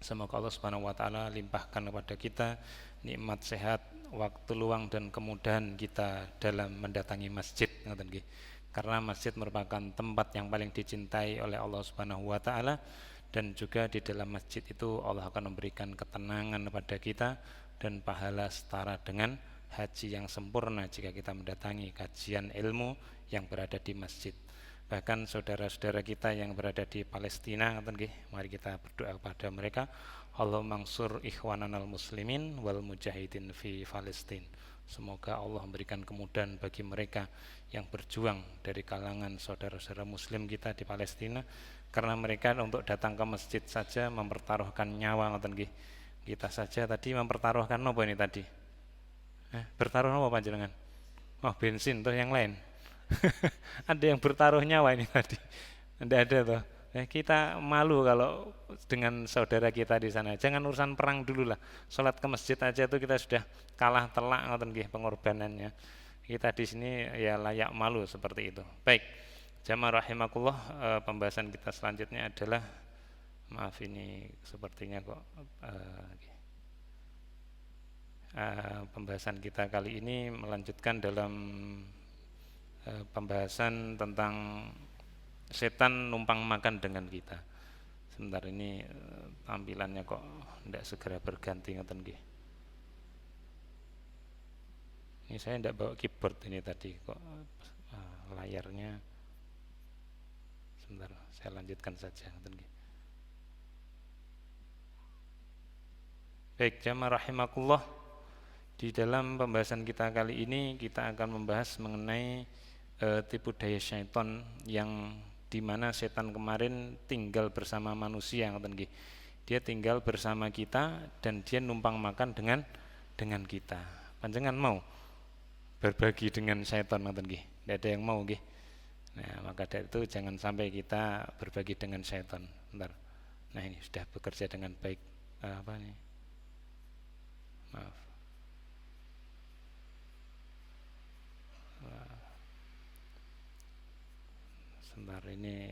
Semoga Allah Subhanahu wa taala limpahkan kepada kita nikmat sehat, waktu luang dan kemudahan kita dalam mendatangi masjid, ngoten nggih. Karena masjid merupakan tempat yang paling dicintai oleh Allah Subhanahu wa taala, dan juga di dalam masjid itu Allah akan memberikan ketenangan kepada kita dan pahala setara dengan haji yang sempurna jika kita mendatangi kajian ilmu yang berada di masjid. Bahkan saudara-saudara kita yang berada di Palestina, mari kita berdoa kepada mereka, Allahumma mansur ikhwananal muslimin wal mujahidin fi Palestin. Semoga Allah memberikan kemudahan bagi mereka yang berjuang dari kalangan saudara-saudara muslim kita di Palestina, karena mereka untuk datang ke masjid saja mempertaruhkan nyawa. Kita saja tadi mempertaruhkan apa ini tadi? Bertaruh apa panjenengan? Oh, bensin terus yang lain. Ada yang bertaruh nyawa ini tadi. Tidak ada toh. Kita malu kalau dengan saudara kita di sana. Jangan urusan perang dulu lah. Sholat ke masjid aja itu kita sudah kalah telak ngoten nggih pengorbanannya. Kita di sini ya layak malu seperti itu. Baik. Jamaah rahimakumullah, pembahasan kita selanjutnya adalah, maaf ini sepertinya kok pembahasan kita kali ini melanjutkan dalam pembahasan tentang setan numpang makan dengan kita. Sebentar ini tampilannya kok tidak segera berganti ngoten nggih. Ini saya tidak bawa keyboard ini tadi kok layarnya. Sebentar, saya lanjutkan saja ngoten nggih. Baik, jamaah rahimakumullah. Di dalam pembahasan kita kali ini kita akan membahas mengenai tipu daya syaitan, yang dimana setan kemarin tinggal bersama manusia, dia tinggal bersama kita dan dia numpang makan dengan kita. Panjenengan mau berbagi dengan setan? Tidak ada yang mau nggih. Nah, maka dari itu jangan sampai kita berbagi dengan setan. Bentar. Nah, ini sudah bekerja dengan baik. Apa nih? Maaf. Sebentar ini.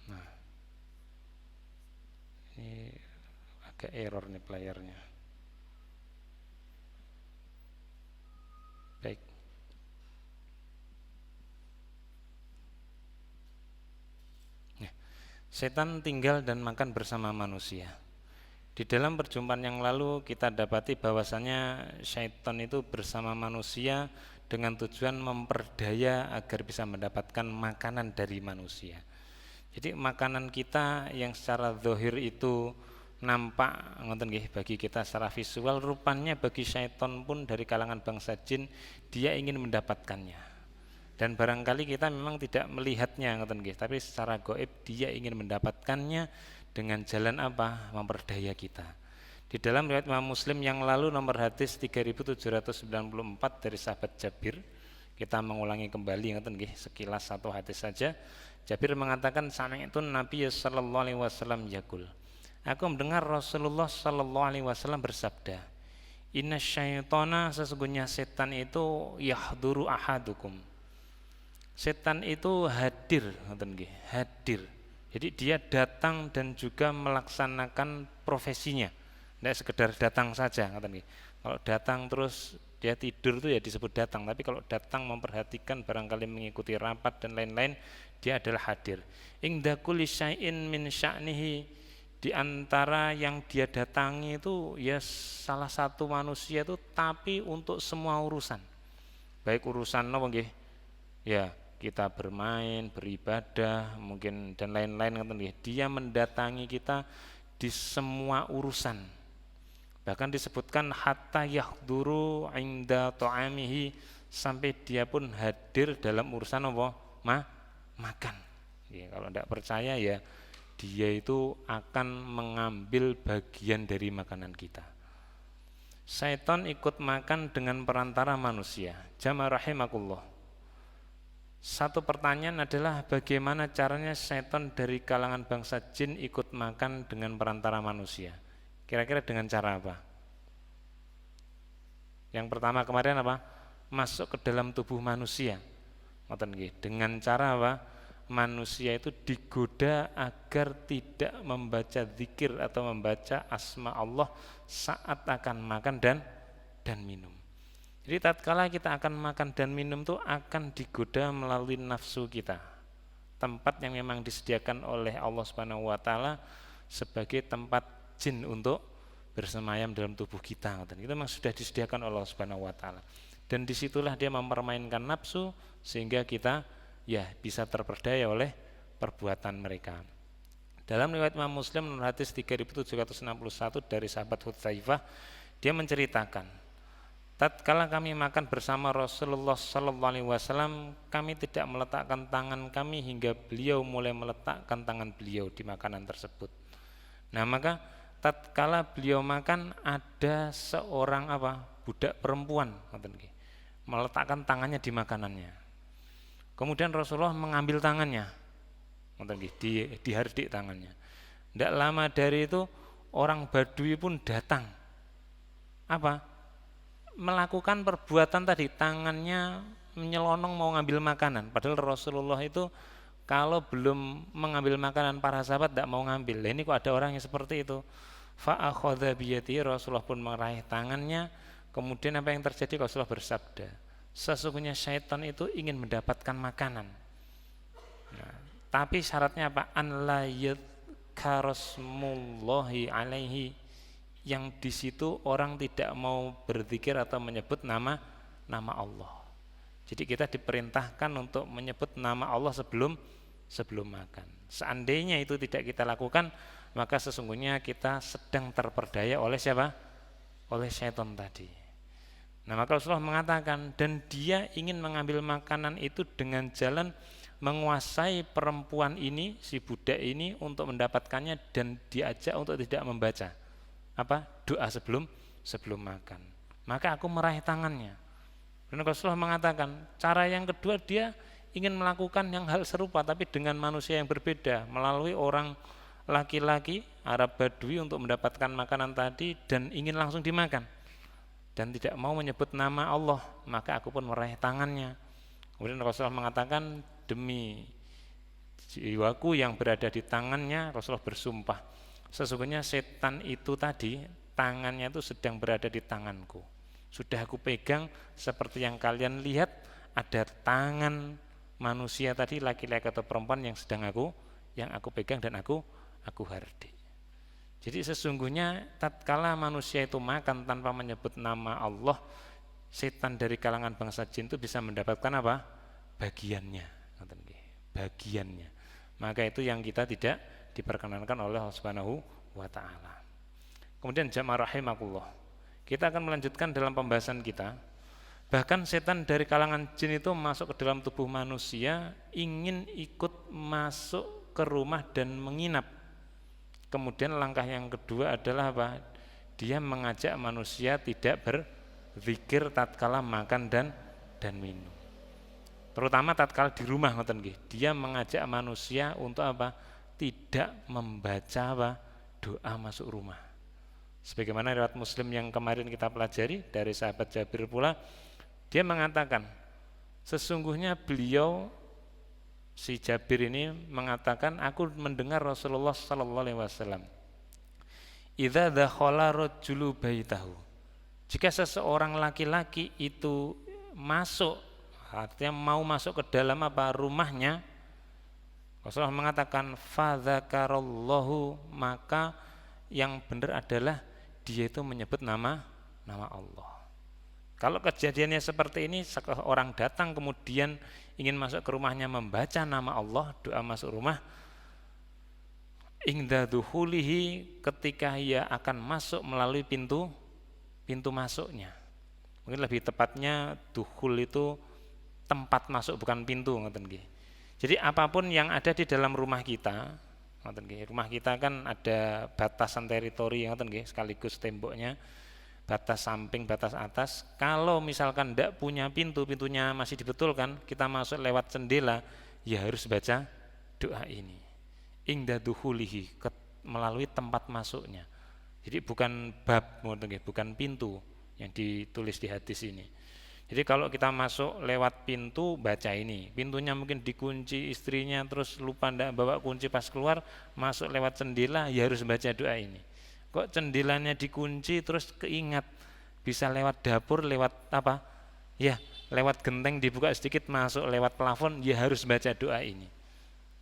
Nah, ini agak error nih playernya. Baik. Nah, setan tinggal dan makan bersama manusia. Di dalam perjumpaan yang lalu kita dapati bahwasanya syaitan itu bersama manusia dengan tujuan memperdaya agar bisa mendapatkan makanan dari manusia. Jadi makanan kita yang secara zahir itu nampak ngoten nggih bagi kita secara visual, rupanya bagi syaitan pun dari kalangan bangsa jin dia ingin mendapatkannya. Dan barangkali kita memang tidak melihatnya ngoten nggih, tapi secara gaib dia ingin mendapatkannya dengan jalan apa? Memperdaya kita. Di dalam riwayat Imam Muslim yang lalu nomor hadis 3794 dari sahabat Jabir, kita mengulangi kembali ngoten nggih sekilas satu hadis saja. Jabir mengatakan, sami'tu Nabi sallallahu alaihi wasallam yaqul, aku mendengar Rasulullah sallallahu alaihi wasallam bersabda, inna syaitana, sesungguhnya setan itu yahduru ahadukum, setan itu hadir ngoten nggih, hadir. Jadi dia datang dan juga melaksanakan profesinya. Tidak sekedar datang saja, kalau datang terus dia tidur itu ya disebut datang, tapi kalau datang memperhatikan, barangkali mengikuti rapat dan lain-lain, dia adalah hadir. Inda kulli syai'in min sya'nihi, di antara yang dia datangi itu ya salah satu manusia itu, tapi untuk semua urusan. Baik urusan apa nggih? Ya, kita bermain, beribadah, mungkin dan lain-lain, dia mendatangi kita di semua urusan. Bahkan disebutkan hatta yahduru inda ta'amihi, sampai dia pun hadir dalam urusan apa? Makan. Ya, kalau tidak percaya ya dia itu akan mengambil bagian dari makanan kita. Syaitan ikut makan dengan perantara manusia. Jamaah rahimakumullah. Satu pertanyaan adalah bagaimana caranya setan dari kalangan bangsa jin ikut makan dengan perantara manusia? Kira-kira dengan cara apa? Yang pertama kemarin apa? Masuk ke dalam tubuh manusia. Dengan cara apa? manusia itu digoda agar tidak membaca zikir atau membaca asma Allah saat akan makan dan minum. Jadi tatkala kita akan makan dan minum itu akan digoda melalui nafsu kita. Tempat yang memang disediakan oleh Allah Subhanahu wa taala sebagai tempat jin untuk bersemayam dalam tubuh kita. Dan itu memang sudah disediakan oleh Allah Subhanahu wa taala. Dan disitulah dia mempermainkan nafsu sehingga kita ya bisa terperdaya oleh perbuatan mereka. Dalam riwayat Imam Muslim menurut hadis 3761 dari sahabat Hudzaifah, dia menceritakan, tatkala kami makan bersama Rasulullah sallallahu alaihi wasallam, kami tidak meletakkan tangan kami hingga beliau mulai meletakkan tangan beliau di makanan tersebut. Nah, maka tatkala beliau makan ada seorang budak perempuan meletakkan tangannya di makanannya. Kemudian Rasulullah mengambil tangannya, dihardik tangannya. Tidak lama dari itu orang Badui pun datang, melakukan perbuatan tadi, tangannya menyelonong mau ngambil makanan. Padahal Rasulullah itu kalau belum mengambil makanan para sahabat tidak mau ngambil. Ini kok ada orang yang seperti itu. Fa'akhadha biyadihi, Rasulullah pun meraih tangannya. Kemudian apa yang terjadi? Rasulullah bersabda, sesungguhnya syaitan itu ingin mendapatkan makanan. Nah, tapi syaratnya apa? An la yadhkarasmullahi alaihi, yang di situ orang tidak mau berzikir atau menyebut nama Allah. Jadi kita diperintahkan untuk menyebut nama Allah sebelum makan. Seandainya itu tidak kita lakukan, maka sesungguhnya kita sedang terperdaya oleh siapa? Oleh syaitan tadi. Nah, maka Rasulullah mengatakan, dan dia ingin mengambil makanan itu dengan jalan menguasai perempuan ini, si budak ini, untuk mendapatkannya, dan diajak untuk tidak membaca doa sebelum makan. Maka aku meraih tangannya. Dan Rasulullah mengatakan, cara yang kedua dia ingin melakukan yang hal serupa tapi dengan manusia yang berbeda, melalui orang laki-laki Arab Badui untuk mendapatkan makanan tadi dan ingin langsung dimakan. Dan tidak mau menyebut nama Allah, maka aku pun meraih tangannya. Kemudian Rasulullah mengatakan, demi jiwaku yang berada di tangannya, Rasulullah bersumpah, sesungguhnya setan itu tadi tangannya itu sedang berada di tanganku. Sudah aku pegang seperti yang kalian lihat, ada tangan manusia tadi, laki-laki atau perempuan yang sedang aku pegang dan aku hardik. Jadi sesungguhnya tatkala manusia itu makan tanpa menyebut nama Allah, setan dari kalangan bangsa jin itu bisa mendapatkan bagiannya. Maka itu yang kita tidak diperkenankan oleh Allah Subhanahu wa taala. Kemudian jamaah rahimakumullah, kita akan melanjutkan dalam pembahasan kita. Bahkan setan dari kalangan jin itu masuk ke dalam tubuh manusia, ingin ikut masuk ke rumah dan menginap. Kemudian langkah yang kedua adalah dia mengajak manusia tidak berzikir tatkala makan dan minum. Terutama tatkala di rumah, dia mengajak manusia untuk tidak membaca doa masuk rumah. Sebagaimana riwayat Muslim yang kemarin kita pelajari dari sahabat Jabir pula, dia mengatakan, sesungguhnya beliau, si Jabir ini mengatakan, aku mendengar Rasulullah sallallahu alaihi wasallam, idza dakhala rajulu baitahu, jika seseorang laki-laki itu masuk, artinya mau masuk ke dalam rumahnya, Rasulullah mengatakan fadzakarallahu, maka yang benar adalah dia itu menyebut nama Allah. Kalau kejadiannya seperti ini, seorang datang kemudian ingin masuk ke rumahnya membaca nama Allah, doa masuk rumah, ingda duhulihi, ketika ia akan masuk melalui pintu masuknya. Mungkin lebih tepatnya duhul itu tempat masuk, bukan pintu. Jadi apapun yang ada di dalam rumah kita, rumah kita kan ada batasan teritori sekaligus temboknya, batas samping, batas atas. Kalau misalkan tidak punya pintunya masih dibetulkan, kita masuk lewat jendela, ya harus baca doa ini, ingda duhulihi, melalui tempat masuknya. Jadi bukan bab, bukan pintu yang ditulis di hadis ini. Jadi kalau kita masuk lewat pintu baca ini, pintunya mungkin dikunci istrinya terus lupa ndak bawa kunci pas keluar, masuk lewat jendela ya harus baca doa ini. Kok jendelanya dikunci terus keingat bisa lewat dapur, lewat apa? Ya, lewat genteng dibuka sedikit masuk lewat plafon ya harus baca doa ini.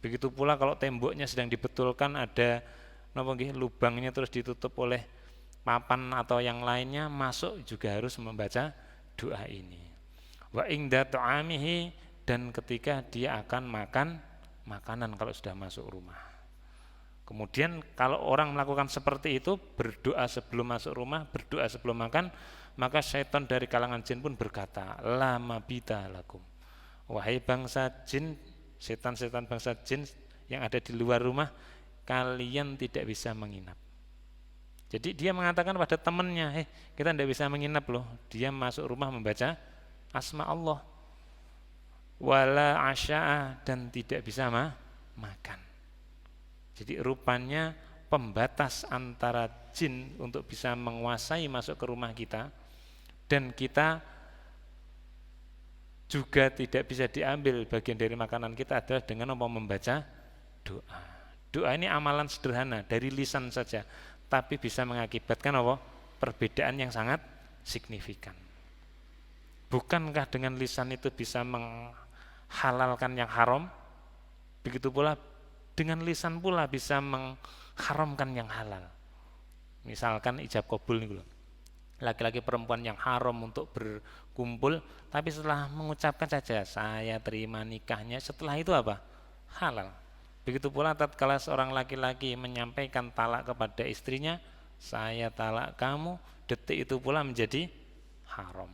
Begitu pula kalau temboknya sedang dibetulkan ada lubangnya terus ditutup oleh papan atau yang lainnya, masuk juga harus membaca doa ini. Wa inda ta'amihi, dan ketika dia akan makan makanan kalau sudah masuk rumah. Kemudian kalau orang melakukan seperti itu, berdoa sebelum masuk rumah, berdoa sebelum makan, maka syaitan dari kalangan jin pun berkata, la mabita lakum. Wahai bangsa jin, setan-setan bangsa jin yang ada di luar rumah, kalian tidak bisa menginap. Jadi dia mengatakan pada temannya, kita tidak bisa menginap loh. Dia masuk rumah membaca asma Allah. Wala asya'a, dan tidak bisa makan. Jadi rupanya pembatas antara jin untuk bisa menguasai masuk ke rumah kita, dan kita juga tidak bisa diambil bagian dari makanan kita adalah dengan membaca doa. Doa ini amalan sederhana dari lisan saja, tapi bisa mengakibatkan perbedaan yang sangat signifikan. Bukankah dengan lisan itu bisa menghalalkan yang haram? Begitu pula dengan lisan pula bisa mengharamkan yang halal. Misalkan ijab kabul nih, laki-laki perempuan yang haram untuk berkumpul, tapi setelah mengucapkan saja saya terima nikahnya, setelah itu apa? Halal. Begitu pula tatkala seorang laki-laki menyampaikan talak kepada istrinya, saya talak kamu, detik itu pula menjadi haram.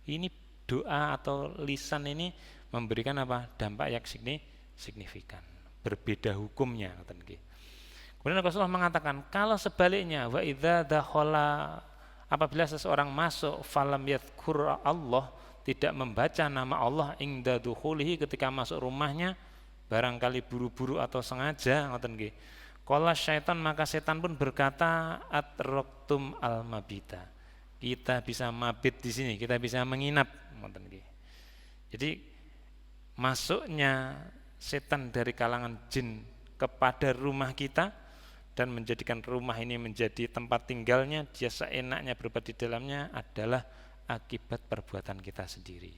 Ini doa atau lisan ini memberikan apa? Dampak yang signifikan. Berbeda hukumnya. Kemudian Rasulullah mengatakan, kalau sebaliknya, wa idza dakhala, apabila seseorang masuk falam yadhkur Allah, tidak membaca nama Allah inda dukhulihi, ketika masuk rumahnya, barangkali buru-buru atau sengaja, qala syaitan, maka setan pun berkata, atroktum al mabita, kita bisa mabit di sini, kita bisa menginap. Jadi masuknya setan dari kalangan jin kepada rumah kita dan menjadikan rumah ini menjadi tempat tinggalnya, dia seenaknya berbuat di dalamnya, adalah akibat perbuatan kita sendiri.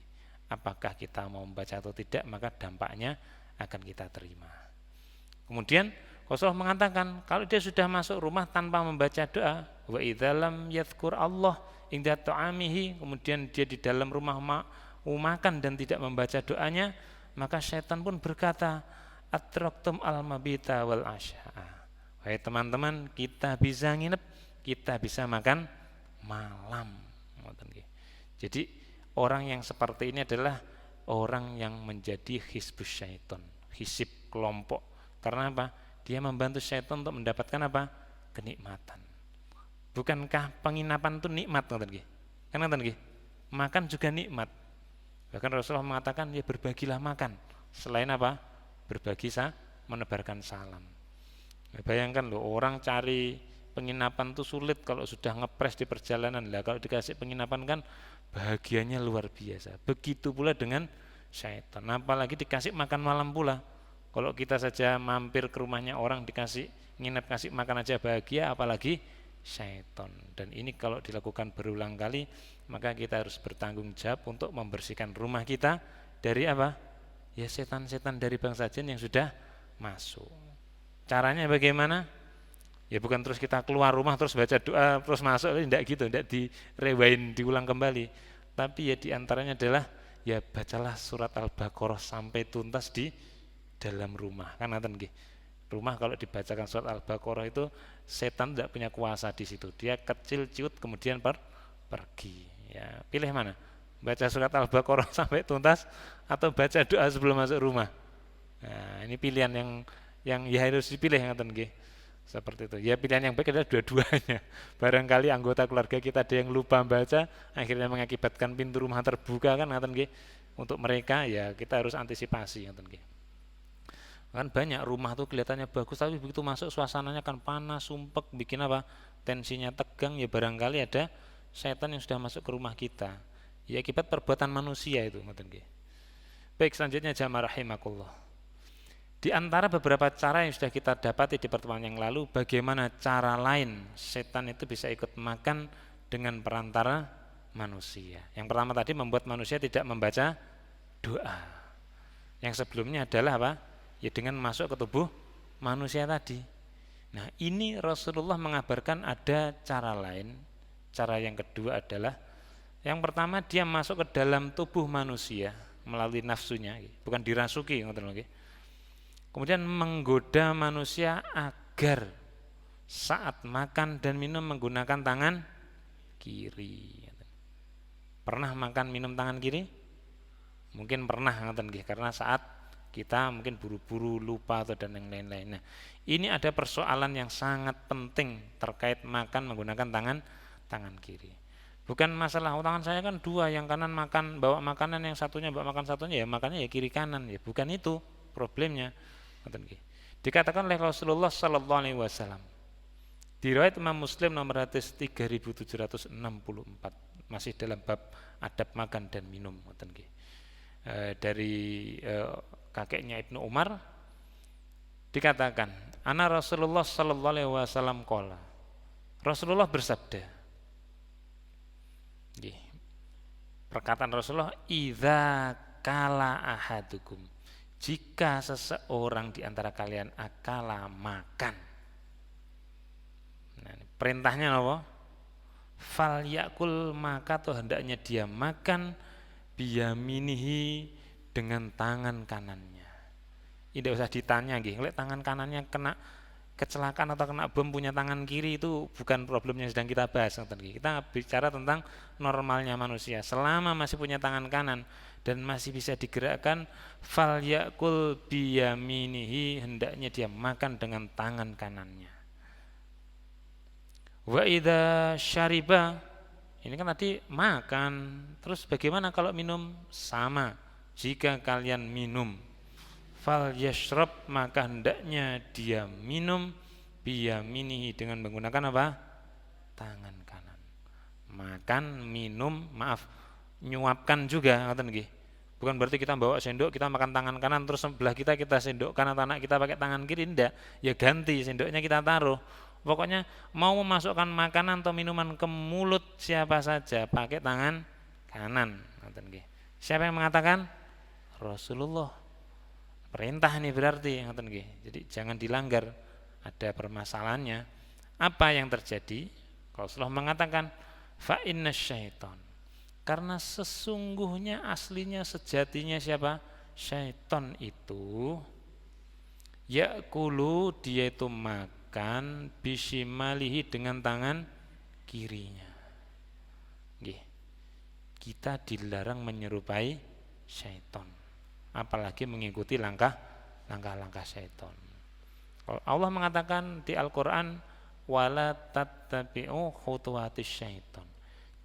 Apakah kita mau membaca atau tidak, maka dampaknya akan kita terima. Kemudian Rasulullah mengatakan, kalau dia sudah masuk rumah tanpa membaca doa, wa idza lam yadhkur Allah inda ta'amihi, kemudian dia di dalam rumah makan dan tidak membaca doanya, maka syaitan pun berkata, atraktum al mabita wal asya'a, wahai teman-teman, kita bisa nginep, kita bisa makan malam. Jadi orang yang seperti ini adalah orang yang menjadi hizbus syaiton, hizib kelompok. Karena apa? Dia membantu syaitan untuk mendapatkan apa? Kenikmatan. Bukankah penginapan itu nikmat? Kan makan juga nikmat. Bahkan Rasulullah mengatakan, ya berbagilah makan. Selain apa? Berbagi menebarkan salam. Bayangkan loh, orang cari penginapan itu sulit kalau sudah ngepres di perjalanan. Lah kalau dikasih penginapan kan bahagianya luar biasa. Begitu pula dengan syaitan, apalagi dikasih makan malam pula. Kalau kita saja mampir ke rumahnya orang dikasih nginep, kasih makan aja bahagia, apalagi syaitan. Dan ini kalau dilakukan berulang kali, maka kita harus bertanggung jawab untuk membersihkan rumah kita dari apa? Ya setan-setan dari bangsa jin yang sudah masuk. Caranya bagaimana? Ya bukan terus kita keluar rumah terus baca doa terus masuk, tidak gitu, tidak direwain diulang kembali. Tapi ya diantaranya adalah ya bacalah surat Al-Baqarah sampai tuntas di dalam rumah. Kan rumah kalau dibacakan surat Al-Baqarah itu setan tidak punya kuasa di situ. Dia kecil ciut kemudian pergi. Ya pilih mana? Baca surat Al-Baqarah sampai tuntas atau baca doa sebelum masuk rumah. Nah ini pilihan yang ya harus dipilih seperti itu. Ya pilihan yang baik adalah dua-duanya. Barangkali anggota keluarga kita ada yang lupa baca, akhirnya mengakibatkan pintu rumah terbuka kan untuk mereka, ya kita harus antisipasi Kan banyak rumah tuh kelihatannya bagus tapi begitu masuk suasananya kan panas, sumpek, bikin apa? Tensinya tegang, ya barangkali ada setan yang sudah masuk ke rumah kita. Ya akibat perbuatan manusia itu, ngoten nggih. Baik, selanjutnya jamaah rahimakumullah. Di antara beberapa cara yang sudah kita dapati di pertemuan yang lalu, bagaimana cara lain setan itu bisa ikut makan dengan perantara manusia. Yang pertama tadi membuat manusia tidak membaca doa. Yang sebelumnya adalah apa? Ya dengan masuk ke tubuh manusia tadi. Nah, ini Rasulullah mengabarkan ada cara lain. Cara yang kedua adalah yang pertama dia masuk ke dalam tubuh manusia melalui nafsunya, bukan dirasuki, ngoten lho. Kemudian menggoda manusia agar saat makan dan minum menggunakan tangan kiri. Pernah makan minum tangan kiri? Mungkin pernah, karena saat kita mungkin buru-buru lupa atau dan yang lain-lain. Nah, ini ada persoalan yang sangat penting terkait makan menggunakan tangan kiri. Bukan masalah tangan saya kan dua, yang kanan makan bawa makanan, yang satunya bawa makan satunya ya makannya ya kiri kanan, ya bukan itu problemnya. Dikatakan oleh Rasulullah sallallahu alaihi wasallam. Diriwayat Imam Muslim nomor hadis 3764, masih dalam bab adab makan dan minum, dari kakeknya Ibnu Umar dikatakan, ana Rasulullah sallallahu alaihi wasallam qala. Rasulullah bersabda. Perkataan Rasulullah, idza kala ahadukum, jika seseorang di antara kalian akala makan. Nah, perintahnya apa? Fal yakul, maka tuh hendaknya dia makan biyaminihi, dengan tangan kanannya. Tidak usah ditanya nggih, lek tangan kanannya kena kecelakaan atau kena bom punya tangan kiri itu bukan problemnya sedang kita bahas. Kita bicara tentang normalnya manusia. Selama masih punya tangan kanan dan masih bisa digerakkan, fal yakul biyaminihi, hendaknya dia makan dengan tangan kanannya. Wa idza syariba, ini kan tadi makan, terus bagaimana kalau minum? Sama, jika kalian minum, fal yashrab, maka hendaknya dia minum biyaminihi, dengan menggunakan apa? Tangan kanan. Makan, minum, nyuapkan juga, bukan berarti kita bawa sendok, kita makan tangan kanan, terus sebelah kita sendokkan, atau anak kita pakai tangan kiri, enggak, ya ganti, sendoknya kita taruh. Pokoknya mau memasukkan makanan atau minuman ke mulut siapa saja pakai tangan kanan. Siapa yang mengatakan? Rasulullah. Perintah ini berarti, jadi jangan dilanggar. Ada permasalahannya. Apa yang terjadi? Rasulullah mengatakan, fa inna syaiton, karena sesungguhnya aslinya sejatinya siapa? Syaiton itu yakulu, dia itu makan bisimalihi, dengan tangan kirinya. Kita dilarang menyerupai syaiton, apalagi mengikuti langkah-langkah syaiton. Allah mengatakan di Al-Quran, wala tattabi'u khutuwatis syaiton,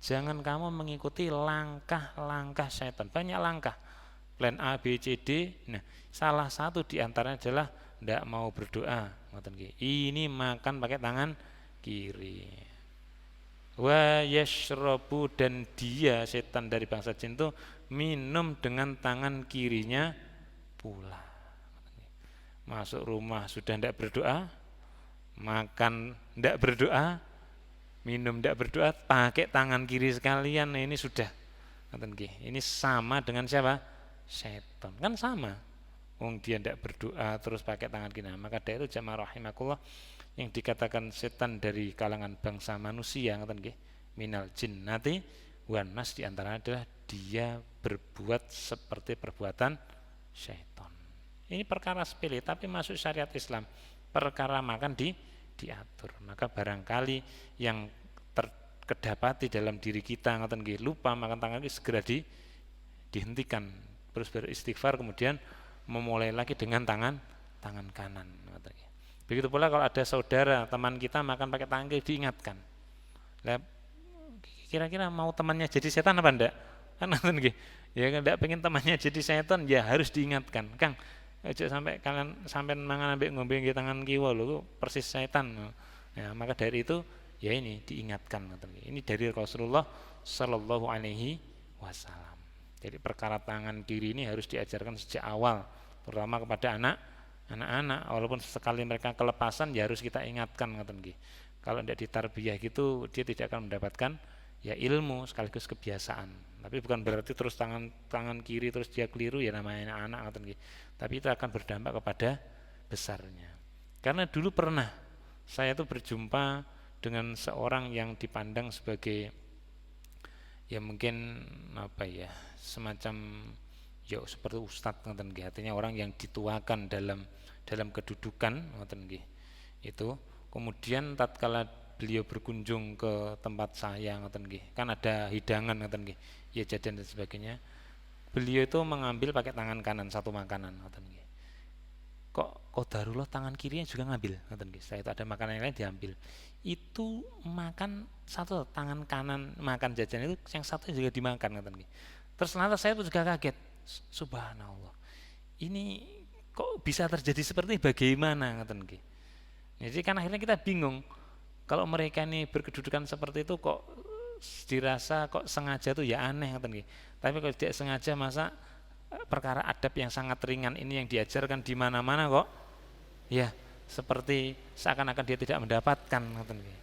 jangan kamu mengikuti langkah-langkah syaitan. Banyak langkah, plan A, B, C, D. Nah, salah satu diantaranya adalah tidak mau berdoa. Ini makan pakai tangan kiri. Wa yashrabu, dan dia setan dari bangsa jin itu minum dengan tangan kirinya pula. Masuk rumah sudah tidak berdoa, makan tidak berdoa, minum tidak berdoa, pakai tangan kiri sekalian. Nah, ini sudah, ini sama dengan siapa? Setan, kan sama. Dia tidak berdoa terus pakai tangan kiri. Maka dari itu jamaah rahimakumullah, yang dikatakan setan dari kalangan bangsa manusia, minal jinnati wan nas, diantara adalah dia berbuat seperti perbuatan syaitan. Ini perkara sepele tapi masuk syariat Islam. Perkara makan diatur. Maka barangkali yang terkedapati dalam diri kita, lupa makan tangan ini, segera dihentikan, terus beristighfar, kemudian memulai lagi dengan tangan kanan. Begitu pula kalau ada saudara, teman kita makan pakai tangan kiri, diingatkan. Kira-kira mau temannya jadi setan apa enggak? Kan ya enggak pengen temannya jadi setan, ya harus diingatkan. Kang, aja sampai kalian sampai mangan ambek ngombe nggih tangan kiwa lho, persis setan. Ya, maka dari itu ya ini diingatkan. Ini dari Rasulullah sallallahu alaihi wasallam. Jadi perkara tangan kiri ini harus diajarkan sejak awal, terutama kepada anak-anak. Walaupun sekali mereka kelepasan ya harus kita ingatkan ngoten nggih. Kalau tidak ditarbiyah gitu dia tidak akan mendapatkan ya ilmu sekaligus kebiasaan. Tapi bukan berarti terus tangan kiri terus dia keliru ya namanya anak ngoten nggih. Tapi itu akan berdampak kepada besarnya. Karena dulu pernah saya tuh berjumpa dengan seorang yang dipandang sebagai ya mungkin apa ya semacam ya seperti ustadz ngoten nggih, artinya orang yang dituakan dalam kedudukan ngoten nggih. Itu kemudian tatkala beliau berkunjung ke tempat saya ngoten nggih, kan ada hidangan ngoten nggih, ya jajan dan sebagainya. Beliau itu mengambil pakai tangan kanan satu makanan ngoten nggih. Kok qadarullah tangan kirinya juga ngambil ngoten nggih. Saya itu ada makanan yang lain diambil. Itu makan satu tangan kanan makan jajan itu yang satu juga dimakan ngoten nggih. Terus lantas saya juga kaget. Subhanallah. Ini kok bisa terjadi seperti bagaimana ngoten nggih. Jadi kan akhirnya kita bingung. Kalau mereka ini berkedudukan seperti itu kok dirasa kok sengaja tuh ya aneh ngoten nggih. Tapi kalau tidak sengaja masa perkara adab yang sangat ringan ini yang diajarkan di mana-mana kok ya seperti seakan-akan dia tidak mendapatkan ngoten nggih.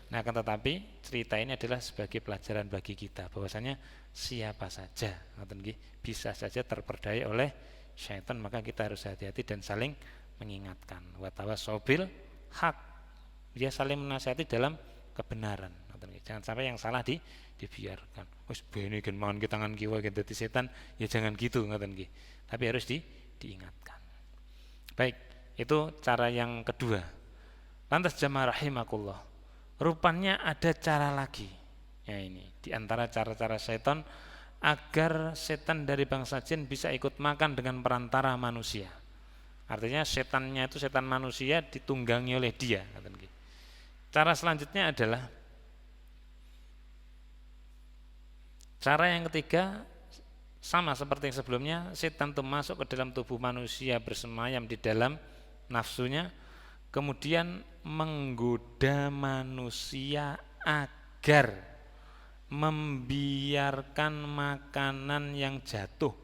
Nah, akan tetapi cerita ini adalah sebagai pelajaran bagi kita bahwasanya siapa saja ngoten nggih bisa saja terperdaya oleh syaitan, maka kita harus hati-hati dan saling mengingatkan. Wa tawassobil hak. Dia saling menasihati dalam kebenaran ngoten nggih. Jangan sampai yang salah dibiarkan. Wis bene gen mangan ke tangan kiwa gen dadi setan, ya jangan gitu ngoten nggih. Tapi harus diingatkan. Baik, itu cara yang kedua. Lantas jamaah rahimakumullah. Rupanya ada cara lagi. Ya ini, di antara cara-cara setan agar setan dari bangsa jin bisa ikut makan dengan perantara manusia. Artinya setannya itu setan manusia ditunggangi oleh dia. Cara selanjutnya adalah cara yang ketiga, sama seperti yang sebelumnya, setan itu masuk ke dalam tubuh manusia bersemayam di dalam nafsunya, kemudian menggoda manusia agar membiarkan makanan yang jatuh.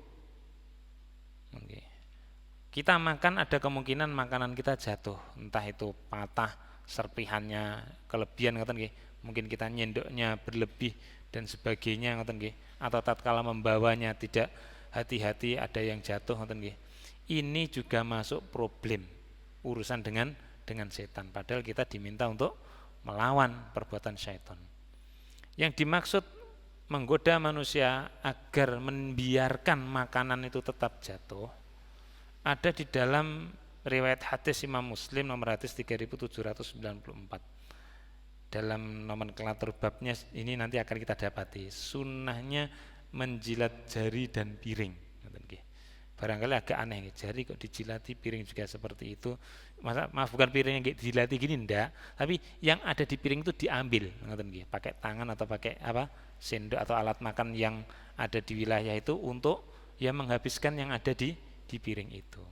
Kita makan ada kemungkinan makanan kita jatuh, entah itu patah, serpihannya kelebihan ngoten nggih, mungkin kita nyendoknya berlebih dan sebagainya ngoten nggih, atau tatkala membawanya tidak hati-hati ada yang jatuh ngoten nggih. Ini juga masuk problem urusan dengan setan, padahal kita diminta untuk melawan perbuatan syaitan. Yang dimaksud menggoda manusia agar membiarkan makanan itu tetap jatuh ada di dalam riwayat hadis Imam Muslim nomor hadis 3794. Dalam nomenklatur babnya ini nanti akan kita dapati sunnahnya menjilat jari dan piring. Barangkali agak aneh, jari kok dijilati, piring juga seperti itu. Maaf bukan piring yang dijilati gini ndak, tapi yang ada di piring itu diambil, pakai tangan atau pakai apa sendok atau alat makan yang ada di wilayah itu untuk ya menghabiskan yang ada di piring itu.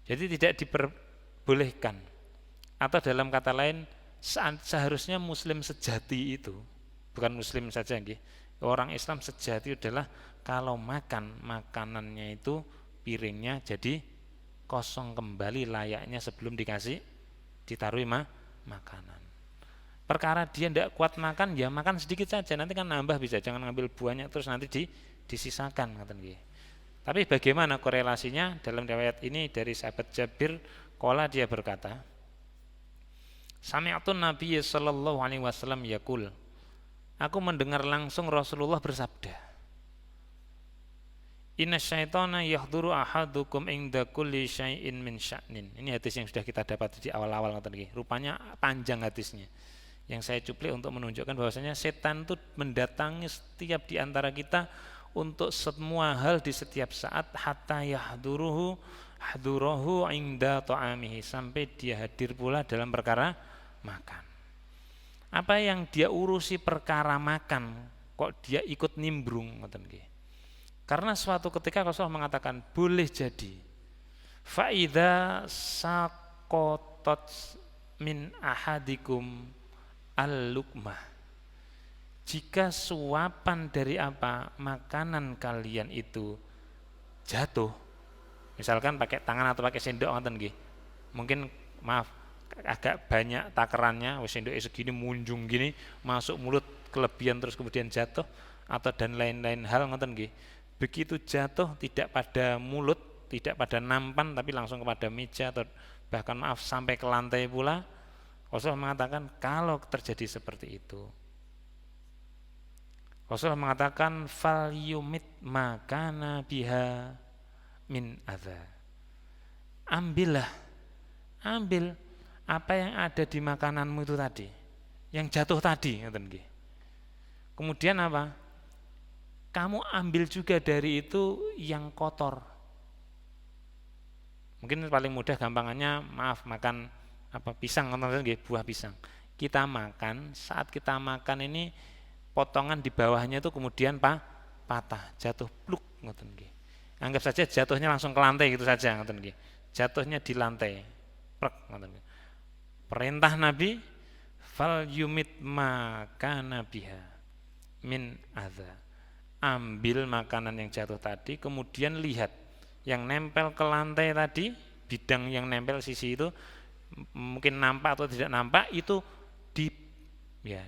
Jadi tidak diperbolehkan, atau dalam kata lain seharusnya muslim sejati itu, bukan muslim saja nggih, orang Islam sejati adalah kalau makan makanannya itu piringnya jadi kosong kembali layaknya sebelum ditaruh makanan. Perkara dia tidak kuat makan ya makan sedikit saja, nanti kan nambah bisa, jangan ngambil buahnya terus nanti disisakan ngoten nggih. Tapi bagaimana korelasinya? Dalam riwayat ini dari sahabat Jabir, qala dia berkata, Sami'tun Nabiy sallallahu alaihi wasallam yaqul, aku mendengar langsung Rasulullah bersabda, Inna syaitana yahduru ahadukum inda kulli syai'in min sya'nin. Ini hadis yang sudah kita dapat di awal-awal ngoten nggih. Rupanya panjang hadisnya. Yang saya cuplik untuk menunjukkan bahwasanya setan itu mendatangi setiap di antara kita untuk semua hal di setiap saat hatta yahduruhu inda ta'amihi, sampai dia hadir pula dalam perkara makan. Apa yang dia urusi perkara makan kok dia ikut nimbrung ngoten nggih. Karena suatu ketika Rasulullah mengatakan boleh jadi fa idza saqatat min ahadikum al-luqmah, jika suapan dari apa makanan kalian itu jatuh, misalkan pakai tangan atau pakai sendok ngoten nggih, mungkin maaf agak banyak takarannya, wis sendoknya segini munjung gini masuk mulut kelebihan terus kemudian jatuh atau dan lain-lain hal ngoten nggih. Begitu jatuh tidak pada mulut, tidak pada nampan tapi langsung kepada meja atau bahkan maaf sampai ke lantai pula. Rasulullah mengatakan kalau terjadi seperti itu, Rasulullah mengatakan fal yumit makana biha min adza. Ambil apa yang ada di makananmu itu tadi, yang jatuh tadi, kemudian apa? Kamu ambil juga dari itu yang kotor. Mungkin paling mudah gampangannya maaf makan apa pisang, buah pisang. Kita makan, saat kita makan ini potongan di bawahnya itu kemudian patah, jatuh pluk ngoten nggih. Anggap saja jatuhnya langsung ke lantai gitu saja ngoten nggih. Jatuhnya di lantai. Plek ngoten nggih. Perintah Nabi fal yumit makana biha min adza. Ambil makanan yang jatuh tadi, kemudian lihat yang nempel ke lantai tadi, bidang yang nempel sisi itu mungkin nampak atau tidak nampak itu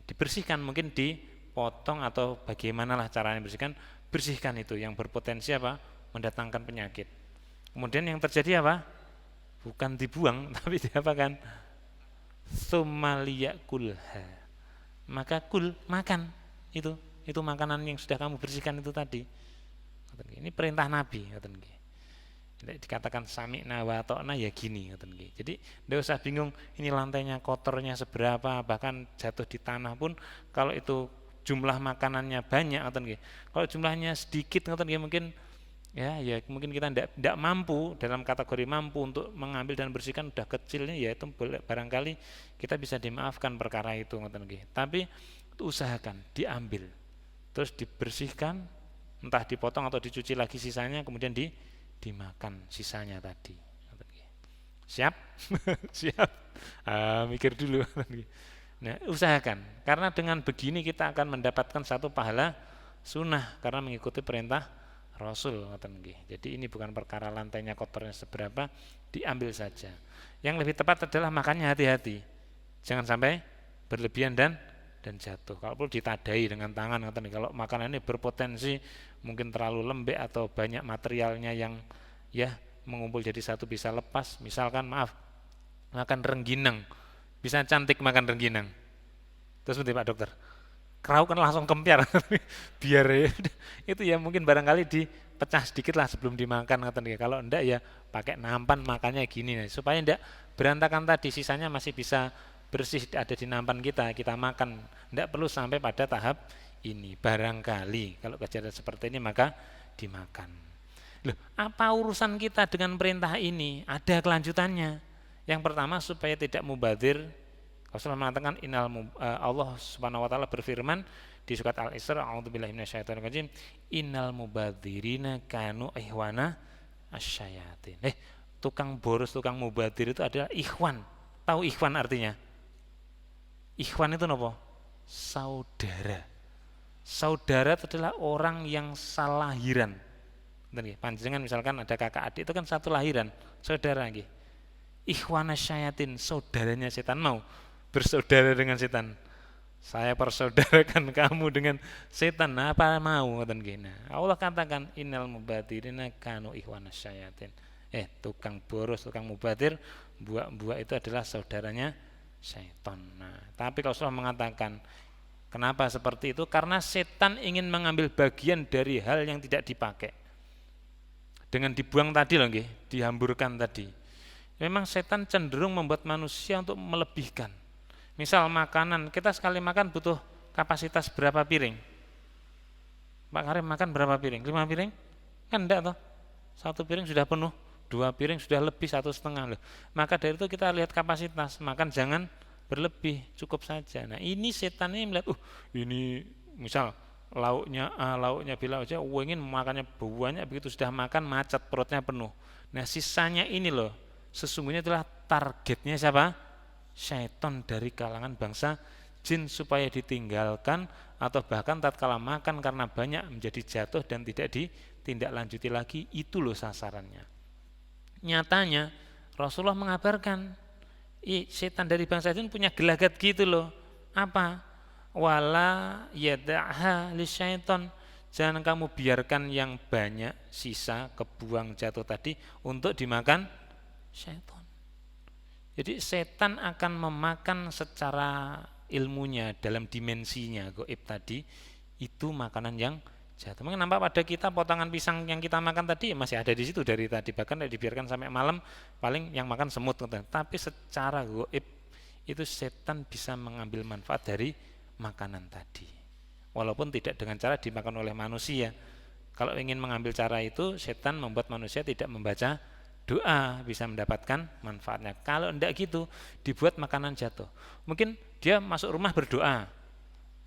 dibersihkan, mungkin dipotong atau bagaimanalah caranya bersihkan itu yang berpotensi apa? Mendatangkan penyakit. Kemudian yang terjadi apa? Bukan dibuang tapi diapakan? Tsumaliyakulha. Maka makan itu makanan yang sudah kamu bersihkan itu tadi. Ini perintah Nabi, dikatakan sami'na wa ta'na ya gini. Jadi tidak usah bingung ini lantainya kotornya seberapa, bahkan jatuh di tanah pun kalau itu jumlah makanannya banyak, kalau jumlahnya sedikit mungkin mungkin kita tidak mampu, dalam kategori mampu untuk mengambil dan bersihkan udah kecilnya, ya itu barangkali kita bisa dimaafkan perkara itu, tapi usahakan diambil terus dibersihkan, entah dipotong atau dicuci lagi sisanya, kemudian dimakan sisanya tadi. Siap? Siap. Mikir dulu. Nah, usahakan, karena dengan begini kita akan mendapatkan satu pahala sunnah karena mengikuti perintah Rasul. Jadi ini bukan perkara lantainya kotornya seberapa, diambil saja. Yang lebih tepat adalah makannya hati-hati, jangan sampai berlebihan dan jatuh. Kalau perlu ditadai dengan tangan. Kalau makanan ini berpotensi mungkin terlalu lembek atau banyak materialnya yang mengumpul jadi satu bisa lepas. Misalkan maaf makan rengginang, bisa cantik makan rengginang. Terus seperti Pak Dokter, kerau kan langsung kempiar. Biar itu mungkin barangkali dipecah sedikit lah sebelum dimakan. Kalau enggak pakai nampan makannya gini, supaya enggak berantakan tadi, sisanya masih bisa bersih ada di nampan kita makan, tidak perlu sampai pada tahap ini. Barangkali kalau kejadian seperti ini maka dimakan. Loh, apa urusan kita dengan perintah ini? Ada kelanjutannya. Yang pertama supaya tidak mubadzir. Rasulullah mengatakan Allah Subhanahu wa taala berfirman di surat Al-Isra, a'udzubillahi minasyaitonirrajim, innal mubadzirina kanu ihwana asyayatin. Tukang boros, tukang mubadzir itu adalah ikhwan. Tahu ikhwan artinya? Ikhwan itu apa? Saudara. Saudara itu adalah orang yang salahiran. Panjenengan misalkan ada kakak adik itu kan satu lahiran, saudara nggih. Ikhwana syayatin, saudaranya setan, mau bersaudara dengan setan. Saya persaudarakan kamu dengan setan, apa mau ngoten nggih. Nah, Allah katakan innal mubadirina kanu ikhwana syayatin. Tukang boros, tukang mubadir, buak-buak itu adalah saudaranya syaitan. Nah, tapi Rasulullah mengatakan kenapa seperti itu? Karena setan ingin mengambil bagian dari hal yang tidak dipakai. Dengan dibuang tadi loh nggih, dihamburkan tadi. Memang setan cenderung membuat manusia untuk melebihkan. Misal makanan, kita sekali makan butuh kapasitas berapa piring? Pak Karim makan berapa piring? 5 piring? Kan enggak toh. 1 piring sudah penuh. 2 piring sudah lebih, 1,5 loh. Maka dari itu kita lihat kapasitas, makan jangan berlebih, cukup saja. Nah ini setan ini melihat, ini misal lauknya lauknya bila aja ingin makannya banyak, begitu sudah makan macet, perutnya penuh. Nah sisanya ini loh, sesungguhnya itulah targetnya siapa? Syaitan dari kalangan bangsa jin supaya ditinggalkan, atau bahkan tatkala makan karena banyak menjadi jatuh dan tidak ditindaklanjuti lagi. Itu loh sasarannya. Nyatanya Rasulullah mengabarkan setan dari bangsa jin punya gelagat gitu loh. Apa? Wala yada'ha lisyaiton, jangan kamu biarkan yang banyak sisa kebuang jatuh tadi untuk dimakan syaitan. Jadi setan akan memakan secara ilmunya dalam dimensinya gaib tadi itu makanan yang jatuh. Mungkin nampak pada kita potongan pisang yang kita makan tadi masih ada di situ dari tadi, bahkan dibiarkan sampai malam paling yang makan semut. Tapi secara gaib itu setan bisa mengambil manfaat dari makanan tadi, walaupun tidak dengan cara dimakan oleh manusia. Kalau ingin mengambil cara itu, setan membuat manusia tidak membaca doa, bisa mendapatkan manfaatnya. Kalau tidak gitu, dibuat makanan jatuh. Mungkin dia masuk rumah berdoa,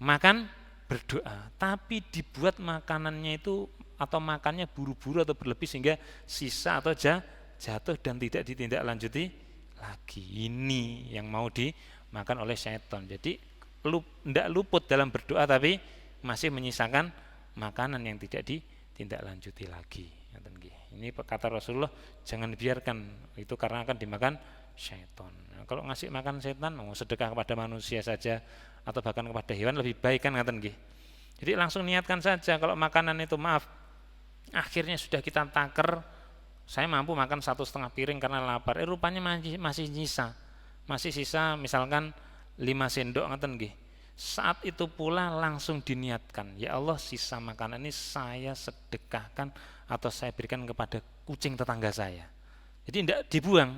makan berdoa, tapi dibuat makanannya itu atau makannya buru-buru atau berlebih sehingga sisa atau jatuh dan tidak ditindaklanjuti lagi. Ini yang mau dimakan oleh setan. Jadi tidak luput dalam berdoa, tapi masih menyisakan makanan yang tidak ditindaklanjuti lagi. Ini kata Rasulullah, jangan biarkan itu karena akan dimakan syaitan. Nah, kalau ngasih makan setan, sedekah kepada manusia saja atau bahkan kepada hewan lebih baik kan ngaten nggih. Jadi langsung niatkan saja. Kalau makanan itu maaf akhirnya sudah kita taker, saya mampu makan 1,5 piring karena lapar. Rupanya masih sisa misalkan 5 sendok ngaten nggih. Saat itu pula langsung diniatkan, ya Allah, sisa makanan ini saya sedekahkan atau saya berikan kepada kucing tetangga saya. Jadi tidak dibuang.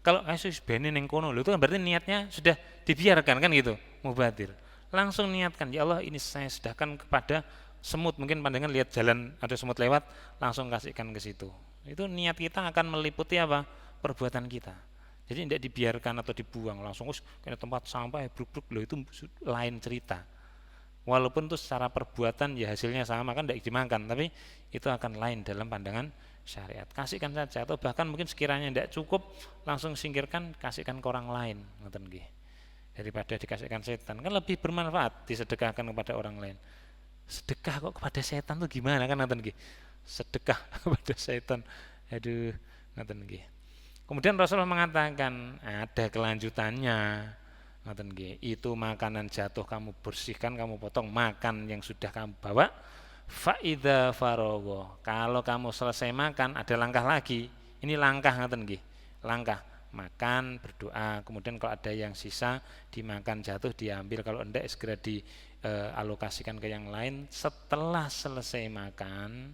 Kalau Yesus bene ning kono, itu kan berarti niatnya sudah dibiarkan kan gitu, mubadir. Langsung niatkan, ya Allah, ini saya sedekahkan kepada semut. Mungkin pandangan lihat jalan ada semut lewat, langsung kasihkan ke situ. Itu niat kita akan meliputi apa? Perbuatan kita. Jadi tidak dibiarkan atau dibuang langsung ke tempat sampah bruk-bruk loh, itu lain cerita. Walaupun itu secara perbuatan ya hasilnya sama kan tidak dimakan, tapi itu akan lain dalam pandangan syariat. Kasihkan saja, atau bahkan mungkin sekiranya tidak cukup langsung singkirkan, kasihkan ke orang lain, ngoten nggih. Daripada dikasihkan setan, kan lebih bermanfaat disedekahkan kepada orang lain. Sedekah kok kepada setan tuh gimana kan, ngoten nggih. Sedekah kepada setan. Aduh, ngoten nggih. Kemudian Rasulullah mengatakan ada kelanjutannya. Itu makanan jatuh kamu bersihkan, kamu potong, makan yang sudah kamu bawa. Faida farogo, kalau kamu selesai makan ada langkah lagi. Ini langkah langkah makan, berdoa, kemudian kalau ada yang sisa dimakan jatuh diambil, kalau enggak segera dialokasikan ke yang lain. Setelah selesai makan,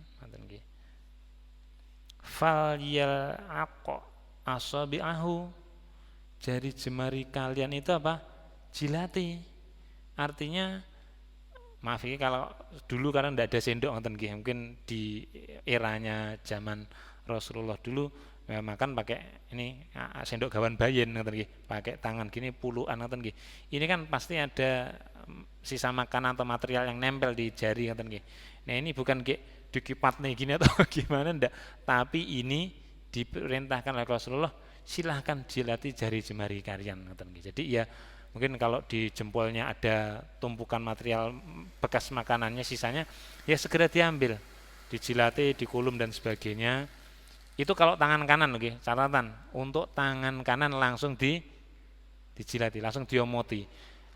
fal yal aqo asabi'ahu, jari jemari kalian itu apa? Jilati. Artinya maaf ini kalau dulu karena tidak ada sendok mungkin di eranya zaman Rasulullah dulu makan pakai ini sendok gawan bayin pakai tangan gini puluhan ini kan pasti ada sisa makanan atau material yang nempel di jari. Nah ini bukan dikipat nih gini atau gimana enggak, tapi ini diperintahkan oleh Rasulullah, silahkan jilati jari jemari kalian. Jadi ya mungkin kalau di jempolnya ada tumpukan material bekas makanannya sisanya, ya segera diambil, dijilati, dikulum dan sebagainya. Itu kalau tangan kanan, catatan untuk tangan kanan langsung dijilati, langsung diomoti.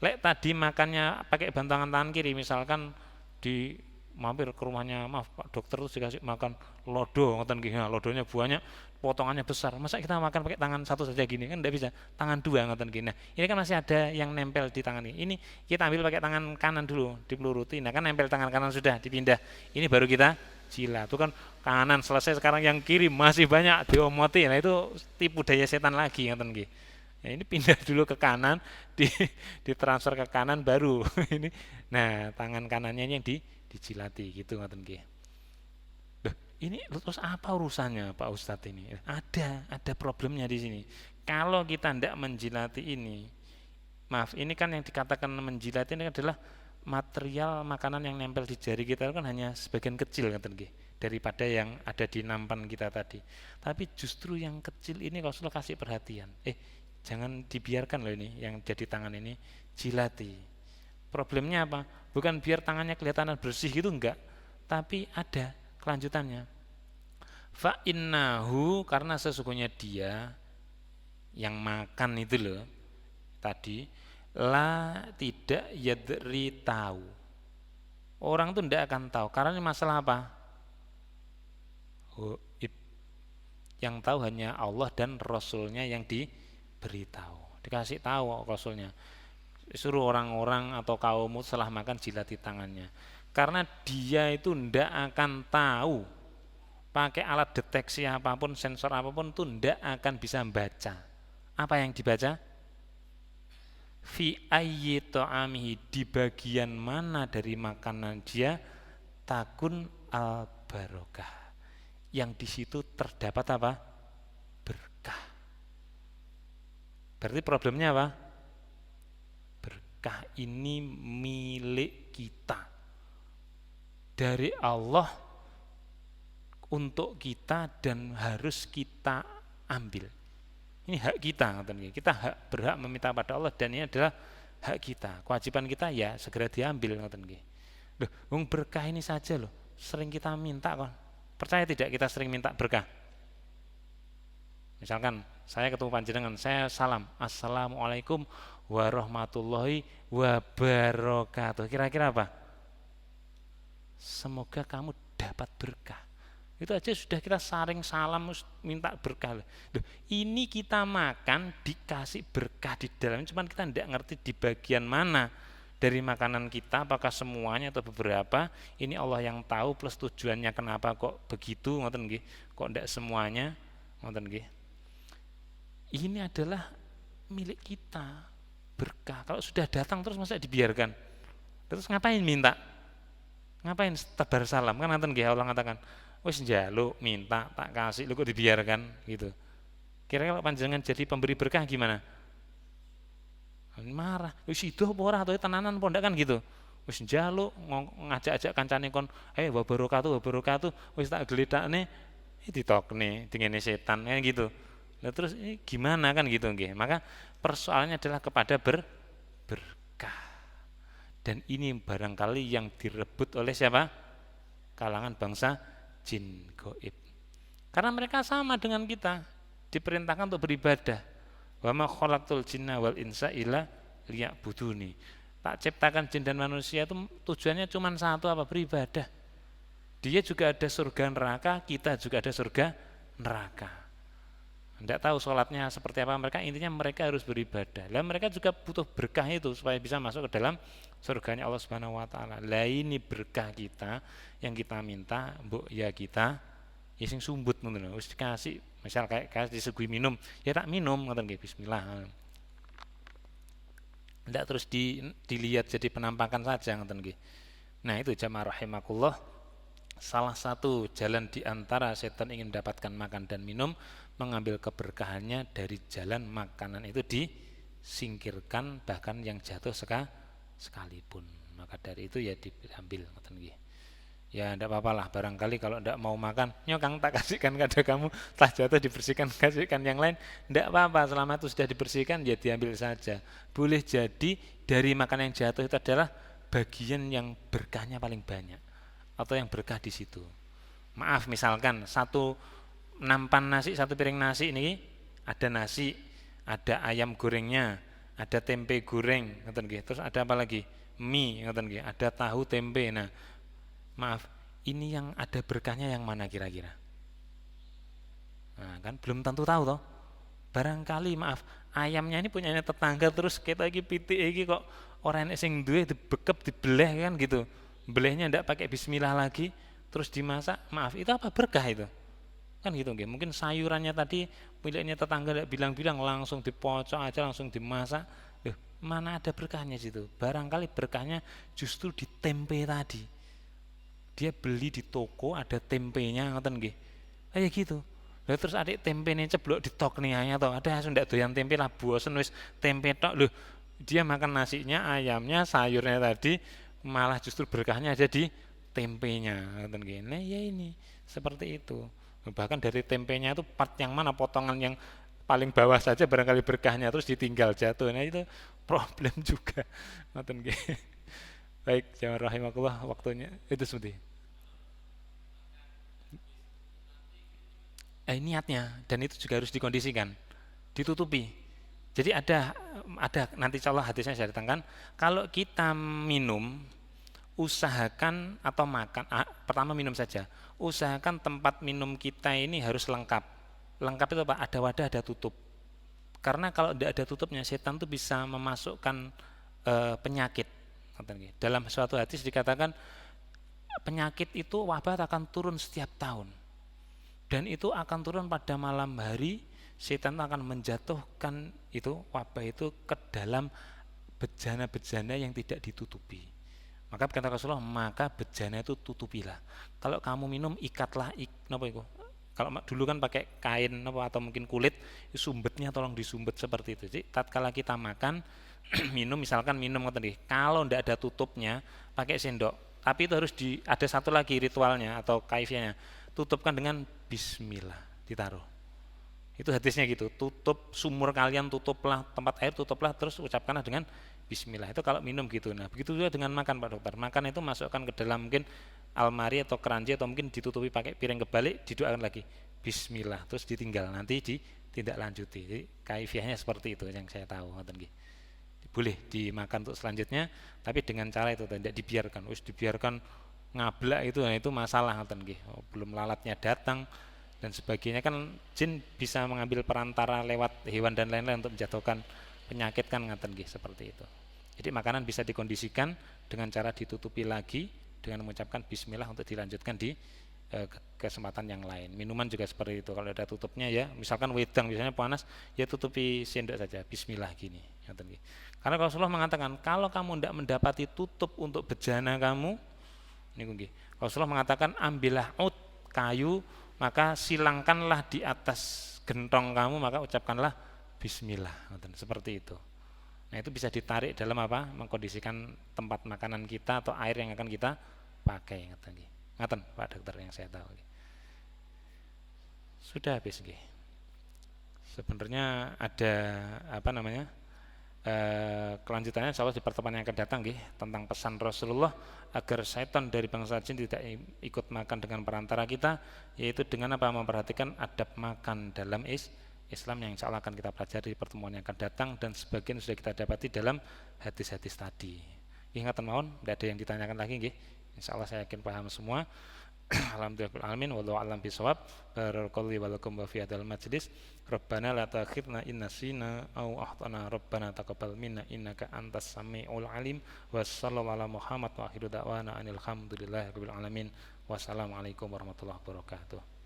Lek tadi makannya pakai bantangan tangan kiri, misalkan di mampir ke rumahnya, maaf Pak dokter terus dikasih makan lodo, lodonya banyak, potongannya besar, masa kita makan pakai tangan satu saja gini, kan tidak bisa, tangan dua. Nah ini kan masih ada yang nempel di tangan ini kita ambil pakai tangan kanan dulu, dipeluruti, nah kan nempel tangan kanan sudah dipindah, ini baru kita jilat. Itu kan kanan selesai, sekarang yang kiri masih banyak diomoti, nah itu tipu daya setan lagi. Nah, ini pindah dulu ke kanan, ditransfer ke kanan baru ini, nah tangan kanannya yang dijilati gitu. Ini terus apa urusannya Pak Ustadz ini? Ada problemnya di sini. Kalau kita tidak menjilati ini, maaf, ini kan yang dikatakan menjilati ini adalah material makanan yang nempel di jari kita kan hanya sebagian kecil daripada yang ada di nampan kita tadi. Tapi justru yang kecil ini Rasulullah kasih perhatian. Jangan dibiarkan loh ini yang jadi tangan ini, jilati. Problemnya apa? Bukan biar tangannya kelihatan bersih gitu, enggak, tapi ada kelanjutannya. Fa innahu, karena sesungguhnya dia yang makan itu loh tadi, la tidak yadri, tahu. Orang tuh tidak akan tahu karena ini masalah apa? Hoib. Yang tahu hanya Allah dan Rasulnya yang diberitahu. Dikasih tahu Rasulnya. Suruh orang-orang atau kaummu setelah makan jilati tangannya. Karena dia itu tidak akan tahu. Pakai alat deteksi apapun, sensor apapun tuh tidak akan bisa membaca. Apa yang dibaca? Fi ayyi ta'amihi, di bagian mana dari makanan dia takun al barokah, yang di situ terdapat apa? Berkah. Berarti problemnya apa? Berkah ini milik kita dari Allah untuk kita dan harus kita ambil. Ini hak kita, kita berhak meminta pada Allah dan ini adalah hak kita. Kewajiban kita ya segera diambil, loh, berkah ini saja loh, sering kita minta kok. Percaya tidak kita sering minta berkah? Misalkan saya ketemu panjenengan, saya salam, assalamualaikum warahmatullahi wabarakatuh. Kira-kira apa? Semoga kamu dapat berkah. Itu aja sudah kita saring salam minta berkah. Loh, ini kita makan dikasih berkah di dalamnya, cuman kita tidak ngerti di bagian mana dari makanan kita, apakah semuanya atau beberapa. Ini Allah yang tahu, plus tujuannya kenapa kok begitu, ngoten nggih. Kok tidak semuanya, ngoten nggih. Ini adalah milik kita, berkah. Kalau sudah datang terus masa dibiarkan? Terus ngapain minta? Ngapain tebar salam? Kan ngoten nggih, Allah ngatakan, wis njaluk minta tak kasih, lu kok dibiarkan gitu. Kira-kira kalau panjenengan jadi pemberi berkah gimana? Marah. Wis ido apa ora atau tenanan apa ndak kan gitu. Wis njaluk ngajak-ajak kancane kon, wabarakatuh, wis tak gledakne ditokne dingene setan kan gitu. Nah terus ini gimana kan gitu nggih. Maka persoalannya adalah kepada berkah. Dan ini barangkali yang direbut oleh siapa? Kalangan bangsa jin gaib. Karena mereka sama dengan kita, diperintahkan untuk beribadah. Wa ma khalaqtul jinna wal insa illa liya'buduni. Tak ciptakan jin dan manusia itu tujuannya cuma satu, apa? Beribadah. Dia juga ada surga neraka, kita juga ada surga neraka. Tidak tahu sholatnya seperti apa mereka, intinya mereka harus beribadah. Lah mereka juga butuh berkah itu supaya bisa masuk ke dalam surganya Allah Subhanahu wa taala. Lah ini berkah kita yang kita minta, mbok ya kita ya sing sumbut ngoten lho, wis dikasih, misal kayak disuguhi minum, ya tak minum ngoten nggih, bismillah. Tidak terus dilihat jadi penampakan saja ngoten nggih. Nah, itu jamaah rahimakumullah, salah satu jalan di antara setan ingin mendapatkan makan dan minum, mengambil keberkahannya dari jalan makanan itu disingkirkan, bahkan yang jatuh sekalipun. Maka dari itu ya diambil. Ya tidak apa-apa lah, barangkali kalau tidak mau makan, nyokang tak kasihkan kepada kamu, tak jatuh dibersihkan, kasihkan yang lain, tidak apa-apa, selama itu sudah dibersihkan ya diambil saja. Boleh jadi dari makanan yang jatuh itu adalah bagian yang berkahnya paling banyak, atau yang berkah di situ. Maaf, misalkan satu nampan nasi, satu piring nasi ini ada nasi, ada ayam gorengnya, ada tempe goreng, terus ada apa lagi? Mie, ada tahu tempe. Nah, maaf, ini yang ada berkahnya yang mana kira-kira? Nah, kan belum tentu tahu toh. Barangkali maaf, ayamnya ini punyanya tetangga, terus kita lagi pitik iki kok orang sing duwe dibekep dibeleh kan gitu. Belehnya ndak pakai bismillah lagi, terus dimasak. Maaf, itu apa berkah itu? Kan gitu nggih. Mungkin sayurannya tadi miliknya tetangga ndak bilang-bilang, langsung dipocok aja, langsung dimasak. Loh, mana ada berkahnya situ? Barangkali berkahnya justru di tempe tadi. Dia beli di toko ada tempenya ngoten nggih. Kayak gitu. Lah terus adik tempene ceblok ditok nih atau ada ndak doyan tempe lah, bosen wis tempe tok. Loh, dia makan nasinya, ayamnya, sayurnya tadi, malah justru berkahnya ada di tempenya ngoten nggih. Nah, ya ini seperti itu. Bahkan dari tempenya itu part yang mana, potongan yang paling bawah saja barangkali berkahnya terus ditinggal jatuh. Nah, itu problem juga ngoten nggih. Baik, jamaah rahimakumullah, waktunya itu seperti. Niatnya, dan itu juga harus dikondisikan, ditutupi. Jadi ada nanti insya Allah hadisnya saya datangkan. Kalau kita minum, usahakan atau makan, pertama minum saja. Usahakan tempat minum kita ini harus lengkap. Lengkap itu apa? Ada wadah, ada tutup. Karena kalau tidak ada tutupnya, setan itu bisa memasukkan penyakit. Dalam suatu hadis dikatakan penyakit itu wabah akan turun setiap tahun. Dan itu akan turun pada malam hari. Setan akan menjatuhkan itu wabah itu ke dalam bejana-bejana yang tidak ditutupi. Maka kata Rasulullah, maka bejana itu tutupilah. Kalau kamu minum, ikatlah apa itu? Kalau dulu kan pakai kain apa atau mungkin kulit, sumbetnya tolong disumbet seperti itu. Jadi tatkala kita makan, minum misalkan minum tadi, kalau tidak ada tutupnya, pakai sendok. Tapi itu harus ada satu lagi ritualnya atau kaifiahnya. Tutupkan dengan bismillah, ditaruh. Itu hadisnya gitu, tutup sumur kalian, tutuplah tempat air, tutuplah, terus ucapkanlah dengan bismillah. Itu kalau minum gitu. Nah, begitu juga dengan makan Pak Dokter. Makan itu masukkan ke dalam mungkin almari atau keranji atau mungkin ditutupi pakai piring kebalik, didoakan lagi bismillah, terus ditinggal, nanti ditindaklanjuti. Jadi kaifiahnya seperti itu yang saya tahu, ngoten nggih. Boleh dimakan untuk selanjutnya, tapi dengan cara itu tidak dibiarkan. Dibiarkan ngablak itu, nah itu masalah, ngoten nggih. Belum lalatnya datang dan sebagainya, kan jin bisa mengambil perantara lewat hewan dan lain-lain untuk menjatuhkan penyakit, kan ngaten nggih, seperti itu. Jadi makanan bisa dikondisikan dengan cara ditutupi lagi dengan mengucapkan bismillah untuk dilanjutkan di kesempatan yang lain. Minuman juga seperti itu, kalau ada tutupnya ya, misalkan wedang misalnya panas, ya tutupi sendok saja bismillah gini, ngaten nggih. Karena Rasulullah mengatakan kalau kamu tidak mendapati tutup untuk bejana kamu, niku nggih. Rasulullah mengatakan ambillah ud kayu, maka silangkanlah di atas gentong kamu, maka ucapkanlah bismillah, seperti itu. Nah, itu bisa ditarik dalam apa? Mengkondisikan tempat makanan kita atau air yang akan kita pakai, ngaten Pak Dokter yang saya tahu. Sudah habis nggih. Sebenarnya ada apa namanya? Kelanjutannya insyaallah di pertemuan yang akan datang nggih, tentang pesan Rasulullah agar setan dari bangsa jin tidak ikut makan dengan perantara kita, yaitu dengan apa? Memperhatikan adab makan dalam Islam yang insyaallah akan kita pelajari di pertemuan yang akan datang, dan sebagian sudah kita dapati dalam hadis-hadis tadi. Ingatan mawon, tidak ada yang ditanyakan lagi nggih. Insyaallah saya yakin paham semua. Alhamdulillah alamin, wallahu alam bisawab. Barakallahu wa lakum wa fi hadzal majlis. Rabbana la ta'khidna in nasina aw akhtana, rabbana taqabbal minna innaka antas samiul alim. Wassallallahu ala Muhammad wa akhiru da'wana anil hamdulillahi rabbil alamin. Wassalamualaikum warahmatullahi wabarakatuh.